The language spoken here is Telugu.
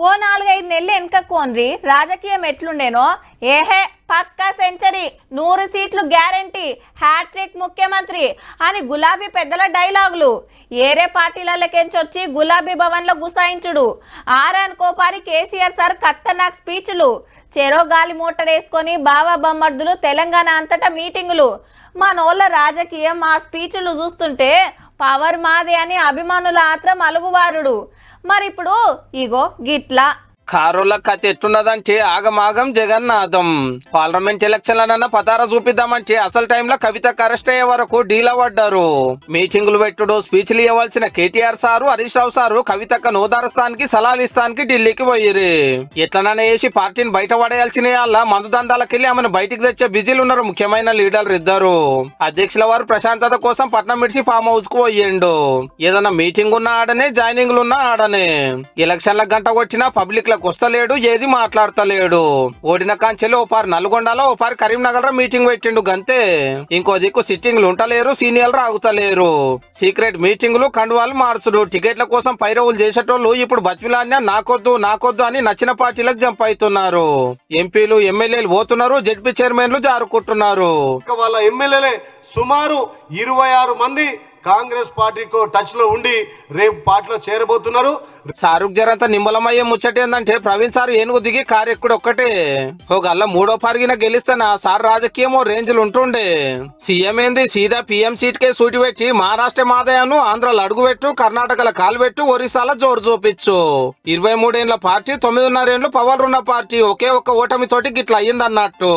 ఓ 4-5 నెలలు వెనకకోన్రి రాజకీయం ఎట్లుండేనో ఏహే పక్కా సెంచరీ 100 సీట్లు గ్యారంటీ హ్యాట్రిక్ ముఖ్యమంత్రి అని గులాబీ పెద్దల డైలాగులు ఏరే పార్టీలకెంచొచ్చి గులాబీ భవన్లో గుసాయించుడు ఆరాన్ కోపారి కేసీఆర్ సార్ ఖతర్నాక్ స్పీచ్లు చెరో గాలి మోటార్ వేసుకొని బావా బొమ్మర్దులు తెలంగాణ అంతటా మీటింగులు మనోళ్ళ రాజకీయం ఆ స్పీచ్లు చూస్తుంటే పవర్ మాదే అని అభిమానుల ఆత్రం అలుగువారుడు మరిప్పుడు ఇగో గిట్లా కారోళ్ళ కథ ఎట్టున్నదంటే ఆగమాగం జగన్నాథం పార్లమెంట్ ఎలక్షన్లనన్నా పతారా చూపిద్దామంటే అసలు టైంలో కవితకు అరెస్ట్ అయ్యే వరకు డీలా పడ్డారు. మీటింగులు పెట్టుడు స్పీచ్లు ఇవ్వాల్సిన కేటీఆర్ సారు హరీష్ రావు సారు కవితక్క నోదారస్థానికి సలాలిస్తానికి ఢిల్లీకి పోయిరి. ఎట్లనన్నా వేసి పార్టీని బయట పడేయాల్సిన వాళ్ళ మందు దందాలకెళ్లి ఆమెను బయటికి తెచ్చే బిజీలు ఉన్నారు ముఖ్యమైన లీడర్లు ఇద్దరు. అధ్యక్షుల వారు ప్రశాంతత కోసం పట్నం విడిచి ఫామ్ హౌస్ కు పోయిండు. ఏదన్నా మీటింగ్ ఉన్న ఆడనే జాయినింగ్లు ఉన్న ఆడనే ఎలక్షన్ల గంట కొట్టినా పబ్లిక్ వస్తలేడు ఏది మాట్లాడతలేడు. ఓడిన కాంచెలు ఓపారి నల్గొండలో ఓపారి కరీంనగర్ మీటింగ్ పెట్టిండు గంతే. ఇంకో దిక్కు సిట్టింగ్లు ఉంటలేరు సీనియర్లు ఆగుతలేరు. సీక్రెట్ మీటింగులు కండువాలు మార్చుడు టికెట్ల కోసం పైరవులు చేసేటోళ్ళు ఇప్పుడు బతిలాన్యా నాకొద్దు అని నచ్చిన పార్టీలకు జంప్ అవుతున్నారు. ఎంపీలు ఎమ్మెల్యేలు పోతున్నారు జడ్పీ చైర్మన్లు జారుకుంటున్నారు. వాళ్ళ ఎమ్మెల్యేలే సుమారు 26 మంది కాంగ్రెస్ పార్టీకు టచ్ లో ఉండి రేపు పార్టీలో చేరబోతున్నారు. సారుకు జరంత నిమ్మలమయ్యే ముచ్చటేందంటే ప్రవీణ్ సార్ ఏనుగు దిగి కారెక్కుడు ఒక్కటే. ఓ గల్ల 3వ పరిగిన గెలిస్తేనా సార్ రాజకీయం ఓ రేంజ్లు ఉంటుండే. సీఎం ఏంది సీదా పీఎం సీట్ కే సూటి పెట్టి మహారాష్ట్ర మాదయాను ఆంధ్రాలో అడుగుపెట్టు కర్ణాటకలో కాలుపెట్టు ఒరిస్సాలో జోరు చూపించు. 23 ఏళ్ల పార్టీ 9.5 ఏళ్లు పవర్ ఉన్న పార్టీ ఒకే ఒక్క ఓటమితోటి గిట్లా అయ్యిందన్నట్టు.